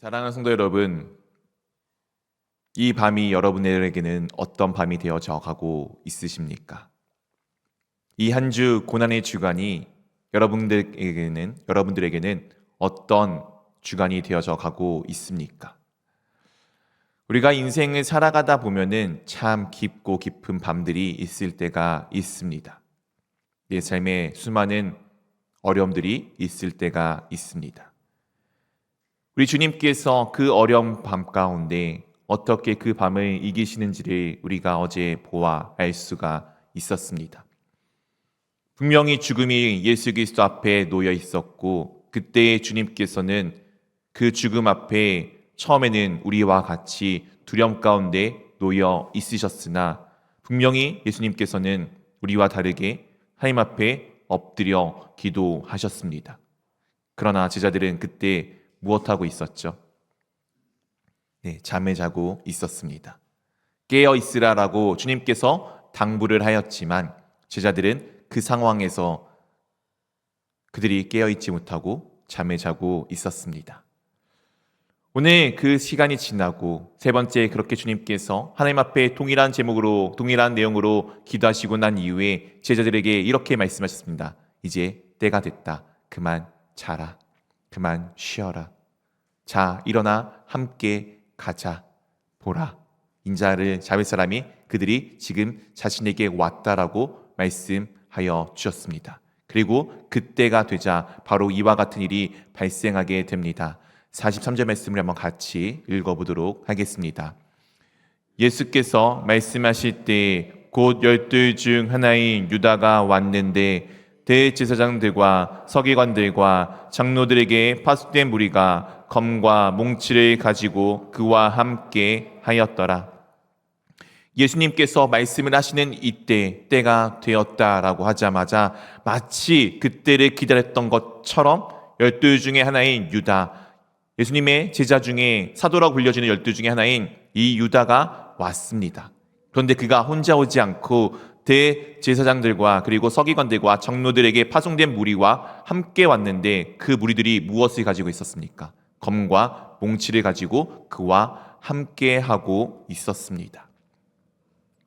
사랑하는 성도 여러분, 이 밤이 여러분들에게는 어떤 밤이 되어져 가고 있으십니까? 이 한 주 고난의 주간이 여러분들에게는 어떤 주간이 되어져 가고 있습니까? 우리가 인생을 살아가다 보면은 참 깊고 깊은 밤들이 있을 때가 있습니다. 내 삶에 수많은 어려움들이 있을 때가 있습니다. 우리 주님께서 그 어려운 밤 가운데 어떻게 그 밤을 이기시는지를 우리가 어제 보아 알 수가 있었습니다. 분명히 죽음이 예수 그리스도 앞에 놓여 있었고, 그때 주님께서는 그 죽음 앞에 처음에는 우리와 같이 두려움 가운데 놓여 있으셨으나, 분명히 예수님께서는 우리와 다르게 하나님 앞에 엎드려 기도하셨습니다. 그러나 제자들은 그때 무엇하고 있었죠? 잠을 자고 있었습니다. 깨어 있으라라고 주님께서 당부를 하였지만 제자들은 그 상황에서 그들이 깨어 있지 못하고 잠을 자고 있었습니다. 오늘 그 시간이 지나고 세 번째 그렇게 주님께서 하나님 앞에 동일한 제목으로 동일한 내용으로 기도하시고 난 이후에 제자들에게 이렇게 말씀하셨습니다. 이제 때가 됐다. 그만 자라. 그만 쉬어라. 자, 일어나 함께 가자. 보라. 인자를 잡을 사람이 그들이 지금 자신에게 왔다라고 말씀하여 주셨습니다. 그리고 그때가 되자 바로 이와 같은 일이 발생하게 됩니다. 43절 말씀을 한번 같이 읽어보도록 하겠습니다. 예수께서 말씀하실 때 곧 12 중 하나인 유다가 왔는데 대제사장들과 서기관들과 장로들에게 파수된 무리가 검과 몽치를 가지고 그와 함께 하였더라. 예수님께서 말씀을 하시는 이때 때가 되었다라고 하자마자 마치 그때를 기다렸던 것처럼 12 중에 하나인 유다, 예수님의 제자 중에 사도라고 불려지는 12 중에 하나인 이 유다가 왔습니다. 그런데 그가 혼자 오지 않고 대제사장들과 그리고 서기관들과 장로들에게 파송된 무리와 함께 왔는데, 그 무리들이 무엇을 가지고 있었습니까? 검과 몽치를 가지고 그와 함께 하고 있었습니다.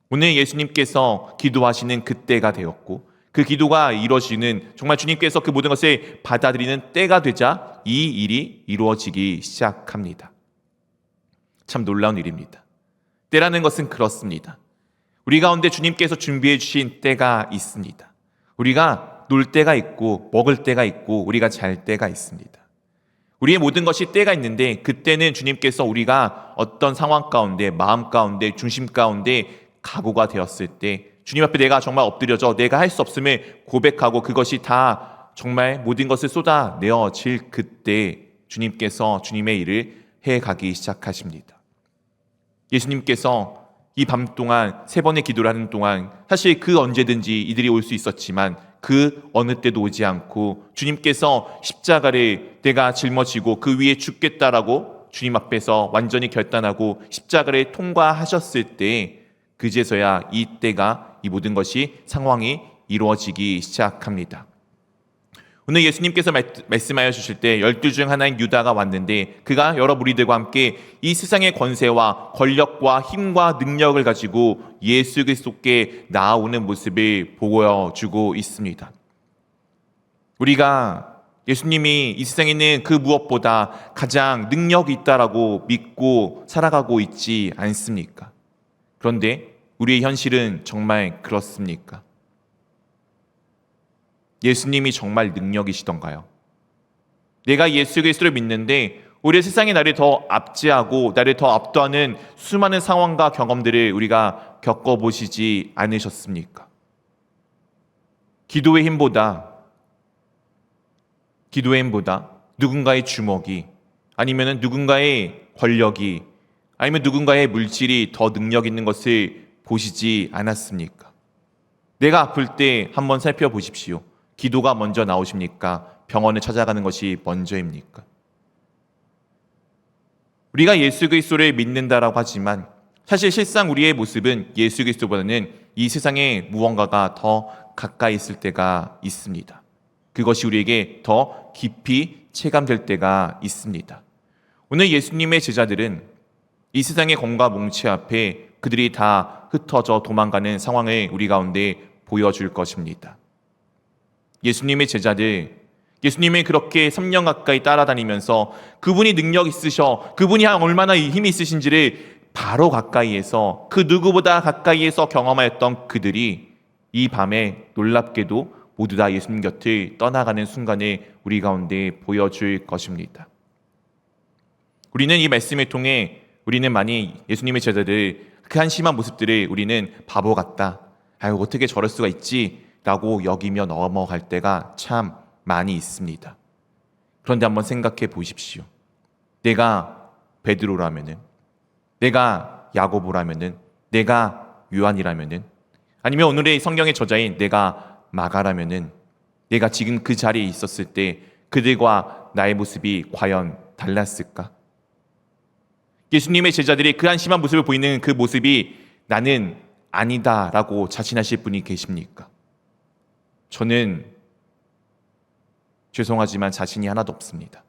오늘 예수님께서 기도하시는 그때가 되었고, 그 기도가 이루어지는, 정말 주님께서 그 모든 것을 받아들이는 때가 되자 이 일이 이루어지기 시작합니다. 참 놀라운 일입니다. 때라는 것은 그렇습니다. 우리 가운데 주님께서 준비해 주신 때가 있습니다. 우리가 놀 때가 있고 먹을 때가 있고 우리가 잘 때가 있습니다. 우리의 모든 것이 때가 있는데, 그때는 주님께서 우리가 어떤 상황 가운데, 마음 가운데, 중심 가운데 각오가 되었을 때 주님 앞에 내가 정말 엎드려져 내가 할 수 없음을 고백하고 그것이 다 정말 모든 것을 쏟아내어질 그때 주님께서 주님의 일을 해가기 시작하십니다. 예수님께서 이 밤 동안 세 번의 기도를 하는 동안 사실 그 언제든지 이들이 올 수 있었지만 그 어느 때도 오지 않고, 주님께서 십자가를 내가 짊어지고 그 위에 죽겠다라고 주님 앞에서 완전히 결단하고 십자가를 통과하셨을 때, 그제서야 이 때가, 이 모든 것이 상황이 이루어지기 시작합니다. 오늘 예수님께서 말씀하여 주실 때 12 중 하나인 유다가 왔는데, 그가 여러 무리들과 함께 이 세상의 권세와 권력과 힘과 능력을 가지고 예수 그리스도께 나아오는 모습을 보여주고 있습니다. 우리가 예수님이 이 세상에 있는 그 무엇보다 가장 능력이 있다라고 믿고 살아가고 있지 않습니까? 그런데 우리의 현실은 정말 그렇습니까? 예수님이 정말 능력이시던가요? 내가 예수 그리스도를 믿는데 우리 세상이 나를 더 압제하고 나를 더 압도하는 수많은 상황과 경험들을 우리가 겪어보시지 않으셨습니까? 기도의 힘보다 누군가의 주먹이, 아니면 누군가의 권력이, 아니면 누군가의 물질이 더 능력 있는 것을 보시지 않았습니까? 내가 아플 때 한번 살펴보십시오. 기도가 먼저 나오십니까? 병원을 찾아가는 것이 먼저입니까? 우리가 예수 그리스도를 믿는다라고 하지만 사실 실상 우리의 모습은 예수 그리스도보다는 이 세상에 무언가가 더 가까이 있을 때가 있습니다. 그것이 우리에게 더 깊이 체감될 때가 있습니다. 오늘 예수님의 제자들은 이 세상의 검과 몽치 앞에 그들이 다 흩어져 도망가는 상황을 우리 가운데 보여줄 것입니다. 예수님의 제자들, 예수님을 그렇게 3년 가까이 따라다니면서 그분이 능력 있으셔, 그분이 얼마나 힘이 있으신지를 바로 가까이에서, 그 누구보다 가까이에서 경험하였던 그들이 이 밤에 놀랍게도 모두 다 예수님 곁을 떠나가는 순간을 우리 가운데 보여줄 것입니다. 우리는 이 말씀을 통해 우리는 많이 예수님의 제자들 그 한심한 모습들을 우리는 바보 같다, 아유 어떻게 저럴 수가 있지 라고 여기며 넘어갈 때가 참 많이 있습니다. 그런데 한번 생각해 보십시오. 내가 베드로라면은, 내가 야고보라면은, 내가 요한이라면은, 아니면 오늘의 성경의 저자인 내가 마가라면은, 내가 지금 그 자리에 있었을 때 그들과 나의 모습이 과연 달랐을까? 예수님의 제자들이 그 한심한 모습을 보이는 그 모습이 나는 아니다라고 자신하실 분이 계십니까? 저는 죄송하지만 자신이 하나도 없습니다.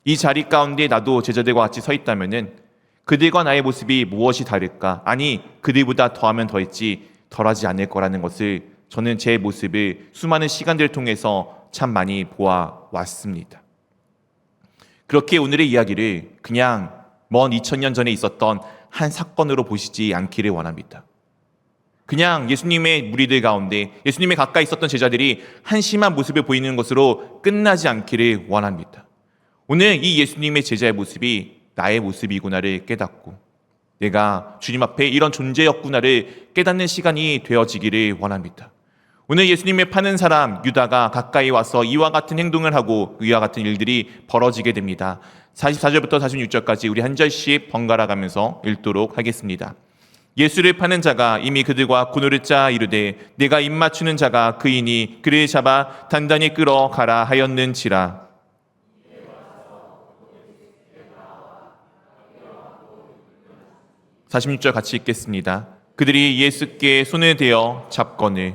이 자리 가운데 나도 제자들과 같이 서 있다면은 그들과 나의 모습이 무엇이 다를까? 아니, 그들보다 더하면 더했지 덜하지 않을 거라는 것을 저는 제 모습을 수많은 시간들을 통해서 참 많이 보아왔습니다. 그렇게 오늘의 이야기를 그냥 먼 2000년 전에 있었던 한 사건으로 보시지 않기를 원합니다. 그냥 예수님의 무리들 가운데 예수님의 가까이 있었던 제자들이 한심한 모습을 보이는 것으로 끝나지 않기를 원합니다. 오늘 이 예수님의 제자의 모습이 나의 모습이구나를 깨닫고 내가 주님 앞에 이런 존재였구나를 깨닫는 시간이 되어지기를 원합니다. 오늘 예수님을 파는 사람 유다가 가까이 와서 이와 같은 행동을 하고 이와 같은 일들이 벌어지게 됩니다. 44절부터 46절까지 우리 한 절씩 번갈아 가면서 읽도록 하겠습니다. 예수를 파는 자가 이미 그들과 군노를 짜 이르되 내가 입맞추는 자가 그이니 그를 잡아 단단히 끌어 가라 하였는지라. 46절 같이 읽겠습니다. 그들이 예수께 손을 대어 잡거늘.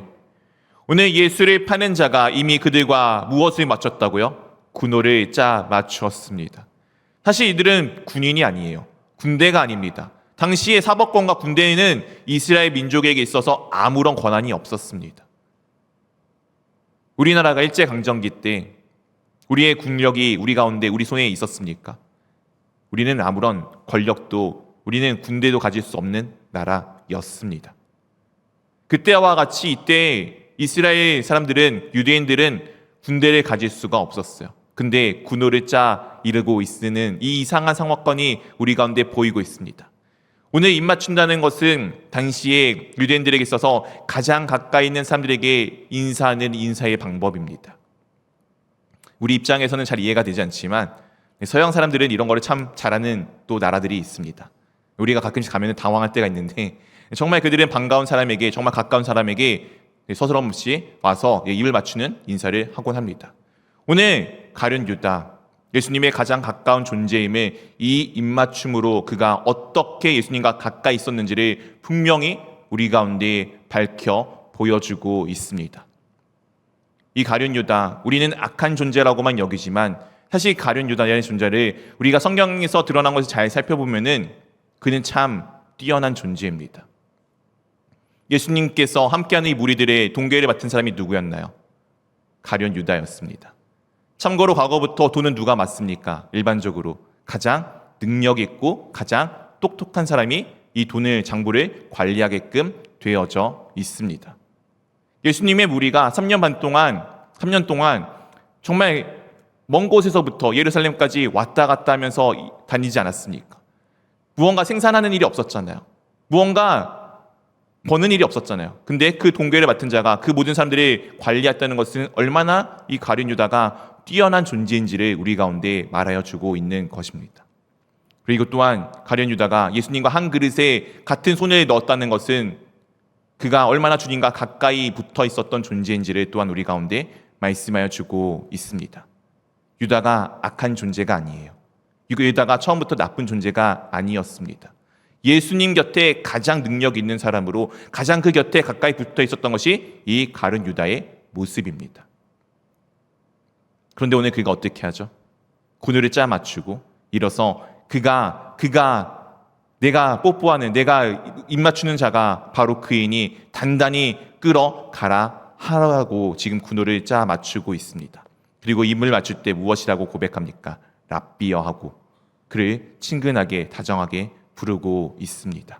오늘 예수를 파는 자가 이미 그들과 무엇을 맞췄다고요? 군노를 짜 맞추었습니다. 사실 이들은 군인이 아니에요. 군대가 아닙니다. 당시의 사법권과 군대에는 이스라엘 민족에게 있어서 아무런 권한이 없었습니다. 우리나라가 일제강점기 때 우리의 국력이 우리 가운데 우리 손에 있었습니까? 우리는 아무런 권력도 우리는 군대도 가질 수 없는 나라였습니다. 그때와 같이 이때 이스라엘 사람들은 유대인들은 군대를 가질 수가 없었어요. 근데 군노를 짜 이르고 있는 이 이상한 상황권이 우리 가운데 보이고 있습니다. 오늘 입맞춘다는 것은 당시에 유대인들에게 있어서 가장 가까이 있는 사람들에게 인사하는 인사의 방법입니다. 우리 입장에서는 잘 이해가 되지 않지만 서양 사람들은 이런 거를 참 잘하는 또 나라들이 있습니다. 우리가 가끔씩 가면 당황할 때가 있는데 정말 그들은 반가운 사람에게 정말 가까운 사람에게 서스럼 없이 와서 입을 맞추는 인사를 하곤 합니다. 오늘 가룟 유다 예수님의 가장 가까운 존재임을 이 입맞춤으로 그가 어떻게 예수님과 가까이 있었는지를 분명히 우리 가운데 밝혀 보여주고 있습니다. 이 가룟 유다, 우리는 악한 존재라고만 여기지만 사실 가룟 유다의 존재를 우리가 성경에서 드러난 것을 잘 살펴보면은 그는 참 뛰어난 존재입니다. 예수님께서 함께하는 이 무리들의 동계를 맡은 사람이 누구였나요? 가룟 유다였습니다. 참고로 과거부터 돈은 누가 맞습니까? 일반적으로 가장 능력 있고 가장 똑똑한 사람이 이 돈을 장부를 관리하게끔 되어져 있습니다. 예수님의 무리가 3년 동안 정말 먼 곳에서부터 예루살렘까지 왔다 갔다 하면서 다니지 않았습니까? 무언가 생산하는 일이 없었잖아요. 무언가 버는 일이 없었잖아요. 근데 그 동계를 맡은 자가 그 모든 사람들이 관리했다는 것은 얼마나 이 가룟 유다가 뛰어난 존재인지를 우리 가운데 말하여 주고 있는 것입니다. 그리고 또한 가룟 유다가 예수님과 한 그릇에 같은 손을 넣었다는 것은 그가 얼마나 주님과 가까이 붙어 있었던 존재인지를 또한 우리 가운데 말씀하여 주고 있습니다. 유다가 악한 존재가 아니에요. 유다가 처음부터 나쁜 존재가 아니었습니다. 예수님 곁에 가장 능력 있는 사람으로 가장 그 곁에 가까이 붙어 있었던 것이 이 가룟 유다의 모습입니다. 그런데 오늘 그가 어떻게 하죠? 군노를 짜 맞추고 일어서 그가 내가 뽀뽀하는 내가 입맞추는 자가 바로 그이니 단단히 끌어가라 하라고 지금 군호를 짜 맞추고 있습니다. 그리고 입을 맞출 때 무엇이라고 고백합니까? 랍비여 하고 그를 친근하게 다정하게 부르고 있습니다.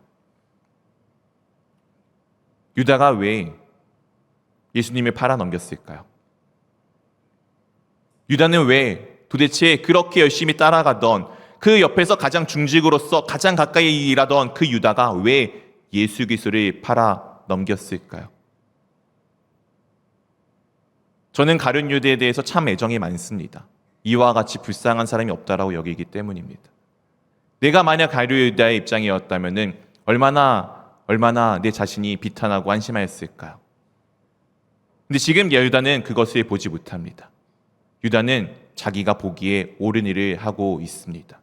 유다가 왜 예수님을 팔아넘겼을까요? 유다는 왜 도대체 그렇게 열심히 따라가던 그 옆에서 가장 중직으로서 가장 가까이 일하던 그 유다가 왜 예수 그리스도를 팔아넘겼을까요? 저는 가룟 유다에 대해서 참 애정이 많습니다. 이와 같이 불쌍한 사람이 없다라고 여기기 때문입니다. 내가 만약 가룟 유다의 입장이었다면 얼마나 내 자신이 비탄하고 안심하였을까요? 근데 지금 유다는 그것을 보지 못합니다. 유다는 자기가 보기에 옳은 일을 하고 있습니다.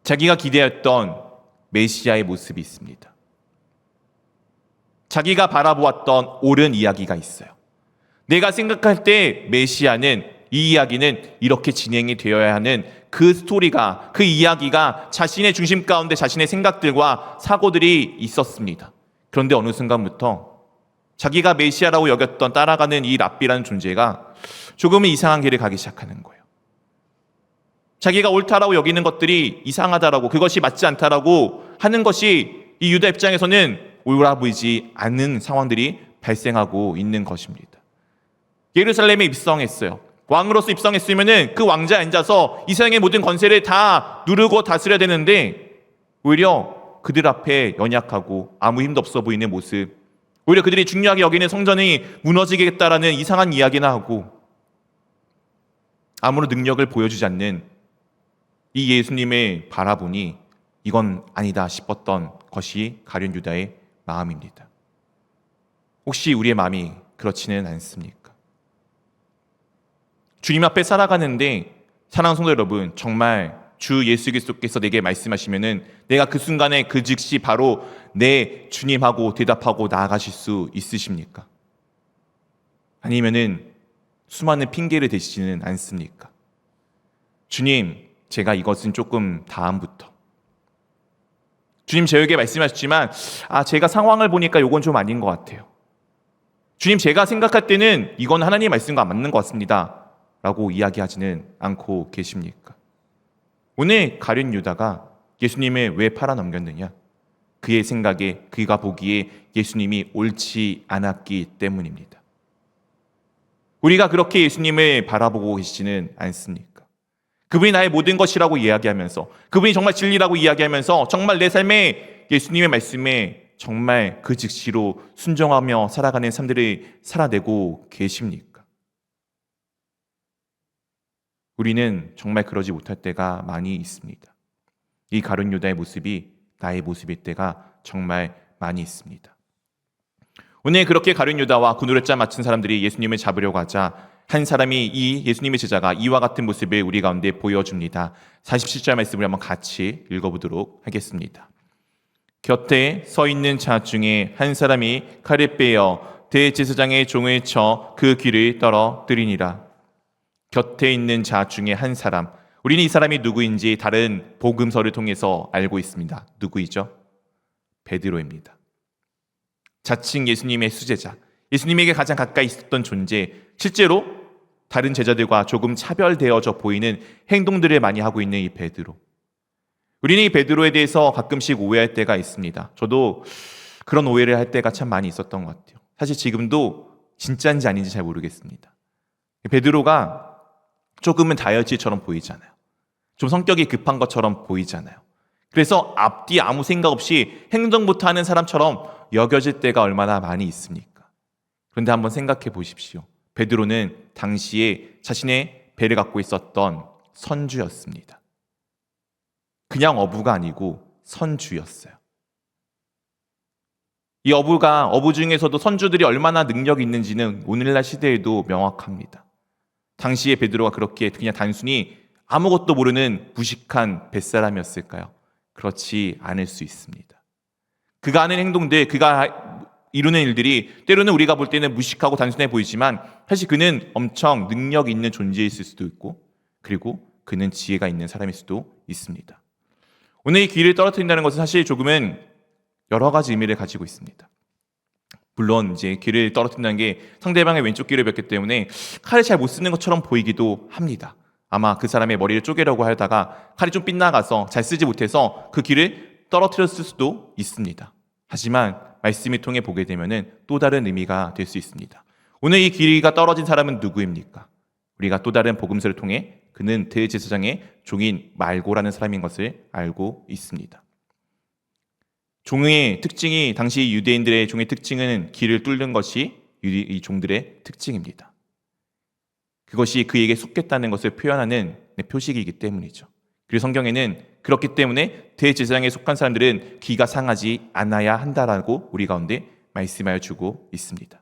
자기가 기대했던 메시아의 모습이 있습니다. 자기가 바라보았던 옳은 이야기가 있어요. 내가 생각할 때 메시아는 이 이야기는 이렇게 진행이 되어야 하는 그 스토리가 그 이야기가 자신의 중심 가운데 자신의 생각들과 사고들이 있었습니다. 그런데 어느 순간부터 자기가 메시아라고 여겼던 따라가는 이 랍비라는 존재가 조금은 이상한 길을 가기 시작하는 거예요. 자기가 옳다라고 여기는 것들이 이상하다라고 그것이 맞지 않다라고 하는 것이 이 유다 입장에서는 옳아 보이지 않는 상황들이 발생하고 있는 것입니다. 예루살렘에 입성했어요. 왕으로서 입성했으면은 그 왕자에 앉아서 이 세상의 모든 권세를 다 누르고 다스려야 되는데 오히려 그들 앞에 연약하고 아무 힘도 없어 보이는 모습, 오히려 그들이 중요하게 여기는 성전이 무너지겠다라는 이상한 이야기나 하고 아무런 능력을 보여주지 않는 이 예수님을 바라보니 이건 아니다 싶었던 것이 가룟 유다의 마음입니다. 혹시 우리의 마음이 그렇지는 않습니까? 주님 앞에 살아가는데 사랑하는 성도 여러분, 정말 주 예수 그리스도께서 내게 말씀하시면은 내가 그 순간에 그 즉시 바로 내 주님하고 대답하고 나아가실 수 있으십니까? 아니면은 수많은 핑계를 대시지는 않습니까? 주님, 제가 이것은 조금 다음부터. 주님, 저에게 말씀하셨지만 제가 상황을 보니까 이건 좀 아닌 것 같아요. 주님, 제가 생각할 때는 이건 하나님의 말씀과 맞는 것 같습니다 라고 이야기하지는 않고 계십니까? 오늘 가룟 유다가 예수님을 왜 팔아넘겼느냐? 그의 생각에 그가 보기에 예수님이 옳지 않았기 때문입니다. 우리가 그렇게 예수님을 바라보고 계시지는 않습니까? 그분이 나의 모든 것이라고 이야기하면서 그분이 정말 진리라고 이야기하면서 정말 내 삶에 예수님의 말씀에 정말 그 즉시로 순종하며 살아가는 삶들을 살아내고 계십니까? 우리는 정말 그러지 못할 때가 많이 있습니다. 이 가룟 유다의 모습이 나의 모습일 때가 정말 많이 있습니다. 오늘 그렇게 가룟 유다와 군우를 짜 맞춘 사람들이 예수님을 잡으려고 하자 한 사람이 이 예수님의 제자가 이와 같은 모습을 우리 가운데 보여줍니다. 47절 말씀을 한번 같이 읽어보도록 하겠습니다. 곁에 서 있는 자 중에 한 사람이 칼을 빼어 대제사장의 종을 쳐 그 귀를 떨어뜨리니라. 곁에 있는 자 중에 한 사람, 우리는 이 사람이 누구인지 다른 복음서를 통해서 알고 있습니다. 누구이죠? 베드로입니다. 자칭 예수님의 수제자, 예수님에게 가장 가까이 있었던 존재, 실제로 다른 제자들과 조금 차별되어져 보이는 행동들을 많이 하고 있는 이 베드로. 우리는 이 베드로에 대해서 가끔씩 오해할 때가 있습니다. 저도 그런 오해를 할 때가 참 많이 있었던 것 같아요. 사실 지금도 진짜인지 아닌지 잘 모르겠습니다. 베드로가 조금은 다혈질처럼 보이잖아요. 좀 성격이 급한 것처럼 보이잖아요. 그래서 앞뒤 아무 생각 없이 행동부터 하는 사람처럼 여겨질 때가 얼마나 많이 있습니까? 그런데 한번 생각해 보십시오. 베드로는 당시에 자신의 배를 갖고 있었던 선주였습니다. 그냥 어부가 아니고 선주였어요. 이 어부 중에서도 선주들이 얼마나 능력이 있는지는 오늘날 시대에도 명확합니다. 당시에 베드로가 그렇게 그냥 단순히 아무것도 모르는 무식한 뱃사람이었을까요? 그렇지 않을 수 있습니다. 그가 하는 행동들, 그가 이루는 일들이 때로는 우리가 볼 때는 무식하고 단순해 보이지만 사실 그는 엄청 능력 있는 존재일 수도 있고 그리고 그는 지혜가 있는 사람일 수도 있습니다. 오늘 이 귀를 떨어뜨린다는 것은 사실 조금은 여러 가지 의미를 가지고 있습니다. 물론 이제 귀를 떨어뜨린다는 게 상대방의 왼쪽 귀를 벽기 때문에 칼을 잘 못 쓰는 것처럼 보이기도 합니다. 아마 그 사람의 머리를 쪼개려고 하다가 칼이 좀 빗나가서 잘 쓰지 못해서 그 귀를 떨어뜨렸을 수도 있습니다. 하지만 말씀을 통해 보게 되면은 또 다른 의미가 될 수 있습니다. 오늘 이 귀가 떨어진 사람은 누구입니까? 우리가 또 다른 복음서를 통해 그는 대제사장의 종인 말고라는 사람인 것을 알고 있습니다. 종의 특징이, 당시 유대인들의 종의 특징은 귀를 뚫는 것이 이 종들의 특징입니다. 그것이 그에게 속했다는 것을 표현하는 표식이기 때문이죠. 그리고 성경에는 그렇기 때문에 대제사장에 속한 사람들은 귀가 상하지 않아야 한다라고 우리 가운데 말씀하여 주고 있습니다.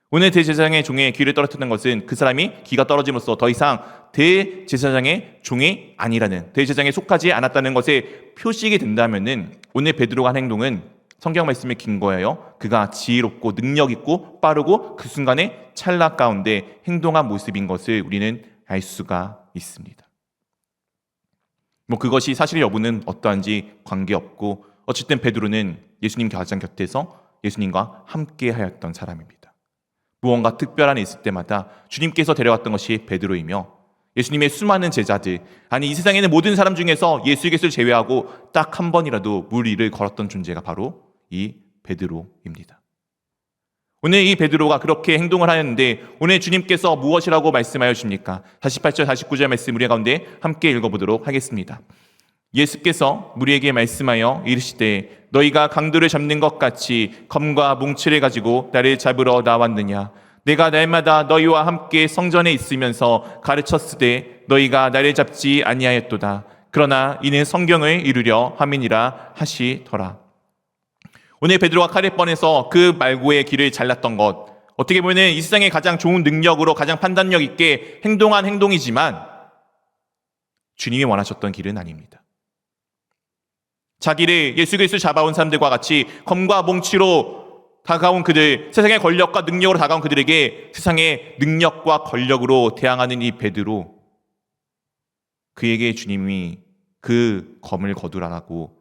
오늘 대제사장의 종의 귀를 떨어뜨리는 것은 그 사람이 귀가 떨어짐으로써 더 이상 대제사장의 종이 아니라는, 대제사장에 속하지 않았다는 것에 표식이 된다면은 오늘 베드로가 한 행동은 성경 말씀에 근거하여 그가 지혜롭고 능력 있고 빠르고 그 순간에 찰나 가운데 행동한 모습인 것을 우리는 알 수가 있습니다. 그것이 사실 여부는 어떠한지 관계없고 어쨌든 베드로는 예수님 가장 곁에서 예수님과 함께 하였던 사람입니다. 무언가 특별한 일 있을 때마다 주님께서 데려갔던 것이 베드로이며 예수님의 수많은 제자들, 아니 이 세상에는 모든 사람 중에서 예수 그리스도를 제외하고 딱 한 번이라도 물 위를 걸었던 존재가 바로 이 베드로입니다. 오늘 이 베드로가 그렇게 행동을 하였는데 오늘 주님께서 무엇이라고 말씀하여 주십니까? 48절 49절 말씀 우리 가운데 함께 읽어보도록 하겠습니다. 예수께서 무리에게 말씀하여 이르시되 너희가 강도를 잡는 것 같이 검과 뭉치를 가지고 나를 잡으러 나왔느냐? 내가 날마다 너희와 함께 성전에 있으면서 가르쳤으되 너희가 나를 잡지 아니하였도다. 그러나 이는 성경을 이루려 함이니라 하시더라. 오늘 베드로가 칼에 뻔해서 그 말고의 길을 잘랐던 것, 어떻게 보면 이 세상의 가장 좋은 능력으로 가장 판단력 있게 행동한 행동이지만 주님이 원하셨던 길은 아닙니다. 자기를 예수 그리스도 잡아온 사람들과 같이 검과 몽치로 다가온 그들, 세상의 권력과 능력으로 다가온 그들에게 세상의 능력과 권력으로 대항하는 이 베드로, 그에게 주님이 그 검을 거두라라고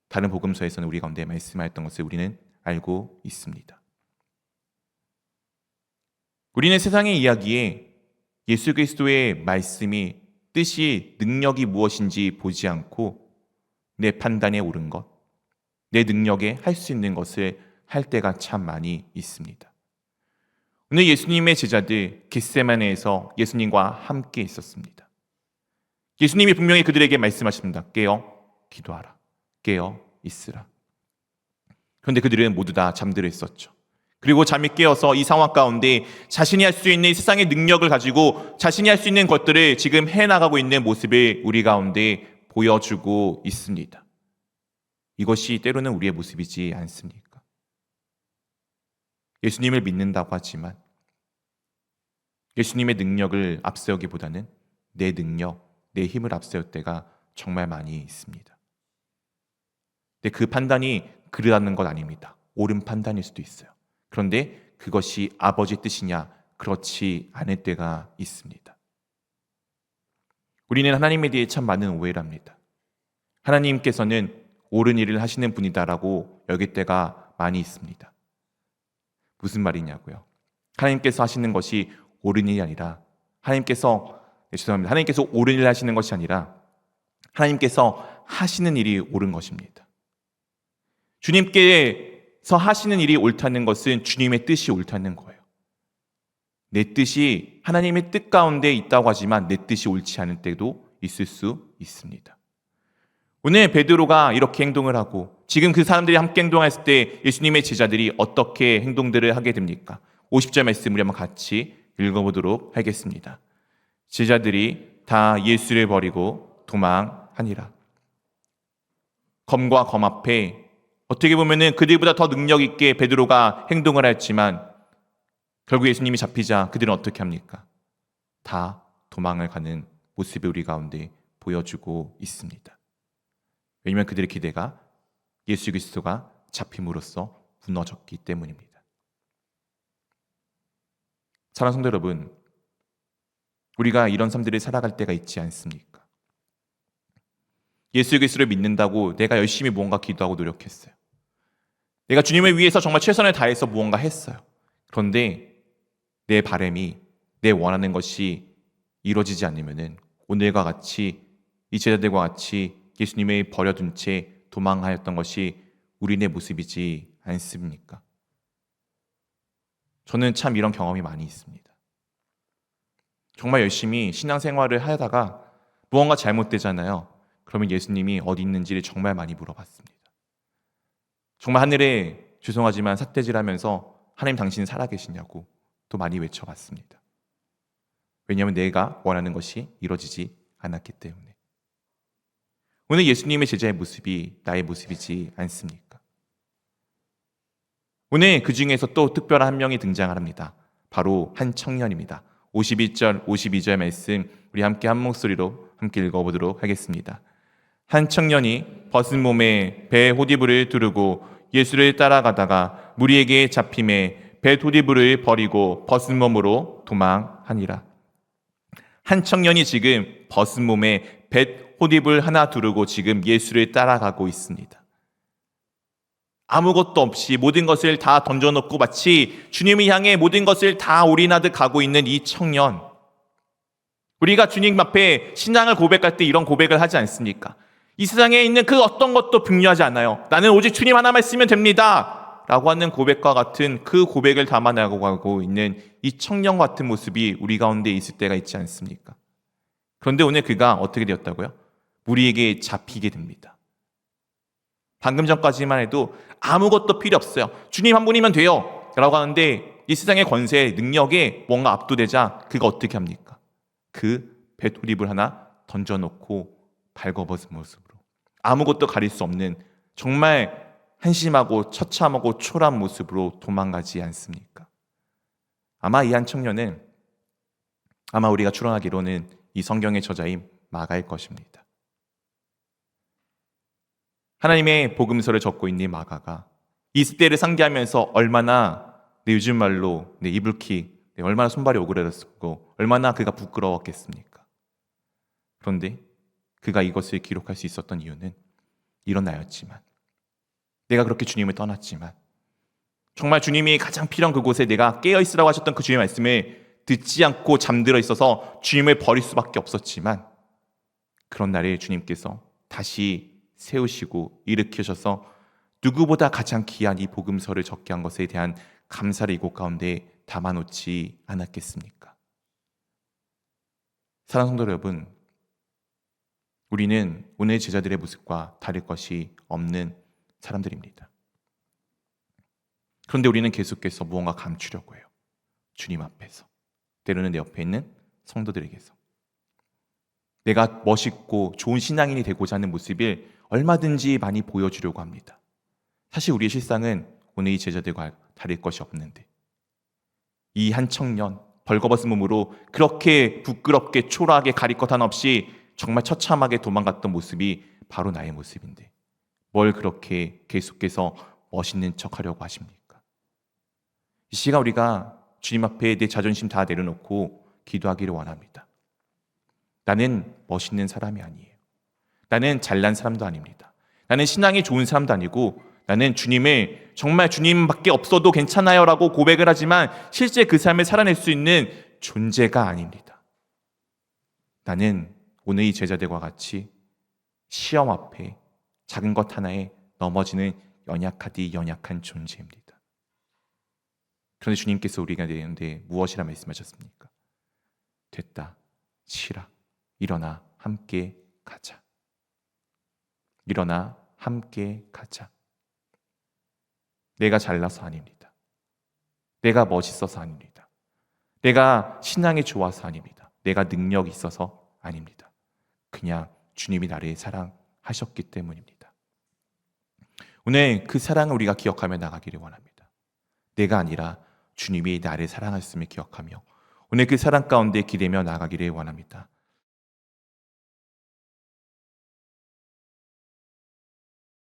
다른 복음서에서는 우리 가운데 말씀하였던 것을 우리는 알고 있습니다. 우리는 세상의 이야기에 예수 그리스도의 말씀이, 뜻이, 능력이 무엇인지 보지 않고 내 판단에 옳은 것, 내 능력에 할 수 있는 것을 할 때가 참 많이 있습니다. 오늘 예수님의 제자들 겟세마네에서 예수님과 함께 있었습니다. 예수님이 분명히 그들에게 말씀하십니다. 깨어 기도하라. 깨어 있으라. 그런데 그들은 모두 다 잠들어 있었죠. 그리고 잠이 깨어서 이 상황 가운데 자신이 할 수 있는 세상의 능력을 가지고 자신이 할 수 있는 것들을 지금 해나가고 있는 모습을 우리 가운데 보여주고 있습니다. 이것이 때로는 우리의 모습이지 않습니까? 예수님을 믿는다고 하지만 예수님의 능력을 앞세우기보다는 내 능력, 내 힘을 앞세울 때가 정말 많이 있습니다. 근데 그 판단이 그러는 건 아닙니다. 옳은 판단일 수도 있어요. 그런데 그것이 아버지의 뜻이냐? 그렇지 않을 때가 있습니다. 우리는 하나님에 대해 참 많은 오해를 합니다. 하나님께서는 옳은 일을 하시는 분이다라고 여길 때가 많이 있습니다. 무슨 말이냐고요? 하나님께서 하시는 것이 옳은 일이 아니라 하나님께서 옳은 일을 하시는 것이 아니라 하나님께서 하시는 일이 옳은 것입니다. 주님께서 하시는 일이 옳다는 것은 주님의 뜻이 옳다는 거예요. 내 뜻이 하나님의 뜻 가운데 있다고 하지만 내 뜻이 옳지 않을 때도 있을 수 있습니다. 오늘 베드로가 이렇게 행동을 하고 지금 그 사람들이 함께 행동했을 때 예수님의 제자들이 어떻게 행동들을 하게 됩니까? 50절 말씀 우리 한번 같이 읽어보도록 하겠습니다. 제자들이 다 예수를 버리고 도망하니라. 검과 검 앞에 어떻게 보면은 그들보다 더 능력 있게 베드로가 행동을 했지만 결국 예수님이 잡히자 그들은 어떻게 합니까? 다 도망을 가는 모습이 우리 가운데 보여주고 있습니다. 왜냐하면 그들의 기대가 예수 그리스도가 잡힘으로써 무너졌기 때문입니다. 사랑하는 성도 여러분, 우리가 이런 삶들을 살아갈 때가 있지 않습니까? 예수 그리스도를 믿는다고 내가 열심히 무언가 기도하고 노력했어요. 내가 주님을 위해서 정말 최선을 다해서 무언가 했어요. 그런데 내 바람이, 내 원하는 것이 이루어지지 않으면은 오늘과 같이, 이 제자들과 같이 예수님을 버려둔 채 도망하였던 것이 우리의 모습이지 않습니까? 저는 참 이런 경험이 많이 있습니다. 정말 열심히 신앙생활을 하다가 무언가 잘못되잖아요. 그러면 예수님이 어디 있는지를 정말 많이 물어봤습니다. 정말 하늘에 죄송하지만 삿대질하면서 하나님 당신은 살아계시냐고 또 많이 외쳐봤습니다. 왜냐하면 내가 원하는 것이 이루어지지 않았기 때문에. 오늘 예수님의 제자의 모습이 나의 모습이지 않습니까? 오늘 그 중에서 또 특별한 한 명이 등장을 합니다. 바로 한 청년입니다. 51절, 52절 말씀 우리 함께 한 목소리로 함께 읽어보도록 하겠습니다. 한 청년이 벗은 몸에 배 호디부를 두르고 예수를 따라가다가 무리에게 잡힘에 배 호디부를 버리고 벗은 몸으로 도망하니라. 한 청년이 지금 벗은 몸에 배 호디불 하나 두르고 지금 예수를 따라가고 있습니다. 아무것도 없이 모든 것을 다 던져놓고 마치 주님을 향해 모든 것을 다 올인하듯 가고 있는 이 청년. 우리가 주님 앞에 신앙을 고백할 때 이런 고백을 하지 않습니까? 이 세상에 있는 그 어떤 것도 중요하지 않아요. 나는 오직 주님 하나만 있으면 됩니다 라고 하는 고백과 같은 그 고백을 담아내고 가고 있는 이 청년 같은 모습이 우리 가운데 있을 때가 있지 않습니까? 그런데 오늘 그가 어떻게 되었다고요? 무리에게 잡히게 됩니다. 방금 전까지만 해도 아무것도 필요 없어요. 주님 한 분이면 돼요 라고 하는데 이 세상의 권세, 능력에 뭔가 압도되자 그가 어떻게 합니까? 그 배토립을 하나 던져놓고 발궈벗은 모습으로 아무것도 가릴 수 없는 정말 한심하고 처참하고 초라한 모습으로 도망가지 않습니까? 아마 이 한 청년은 아마 우리가 추론하기로는 이 성경의 저자인 마가일 것입니다. 하나님의 복음서를 적고 있는 마가가 이 시대를 상기하면서 얼마나 요즘 말로 이불킥, 얼마나 손발이 오그라들었고 얼마나 그가 부끄러웠겠습니까? 그런데 그가 이것을 기록할 수 있었던 이유는 이런 나였지만, 내가 그렇게 주님을 떠났지만 정말 주님이 가장 필요한 그곳에 내가 깨어있으라고 하셨던 그 주님의 말씀을 듣지 않고 잠들어 있어서 주님을 버릴 수밖에 없었지만, 그런 날에 주님께서 다시 세우시고 일으키셔서 누구보다 가장 귀한 이 복음서를 적게 한 것에 대한 감사를 이곳 가운데 담아놓지 않았겠습니까? 사랑하는 성도 여러분, 우리는 오늘 제자들의 모습과 다를 것이 없는 사람들입니다. 그런데 우리는 계속해서 무언가 감추려고 해요. 주님 앞에서, 때로는 내 옆에 있는 성도들에게서 내가 멋있고 좋은 신앙인이 되고자 하는 모습을 얼마든지 많이 보여주려고 합니다. 사실 우리의 실상은 오늘 이 제자들과 다를 것이 없는데, 이 한 청년 벌거벗은 몸으로 그렇게 부끄럽게 초라하게 가릴 것 하나 없이 정말 처참하게 도망갔던 모습이 바로 나의 모습인데 뭘 그렇게 계속해서 멋있는 척하려고 하십니까? 이 시간 우리가 주님 앞에 내 자존심 다 내려놓고 기도하기를 원합니다. 나는 멋있는 사람이 아니에요. 나는 잘난 사람도 아닙니다. 나는 신앙이 좋은 사람도 아니고, 나는 주님을 정말 주님밖에 없어도 괜찮아요 라고 고백을 하지만 실제 그 삶을 살아낼 수 있는 존재가 아닙니다. 나는 오늘 이 제자들과 같이 시험 앞에 작은 것 하나에 넘어지는 연약하디 연약한 존재입니다. 그런데 주님께서 우리가 되는데 무엇이라 말씀하셨습니까? 됐다, 치라, 일어나 함께 가자. 일어나 함께 가자. 내가 잘나서 아닙니다. 내가 멋있어서 아닙니다. 내가 신앙이 좋아서 아닙니다. 내가 능력이 있어서 아닙니다. 그냥 주님이 나를 사랑하셨기 때문입니다. 오늘 그 사랑을 우리가 기억하며 나가기를 원합니다. 내가 아니라 주님이 나를 사랑하셨음을 기억하며 오늘 그 사랑 가운데 기대며 나가기를 원합니다.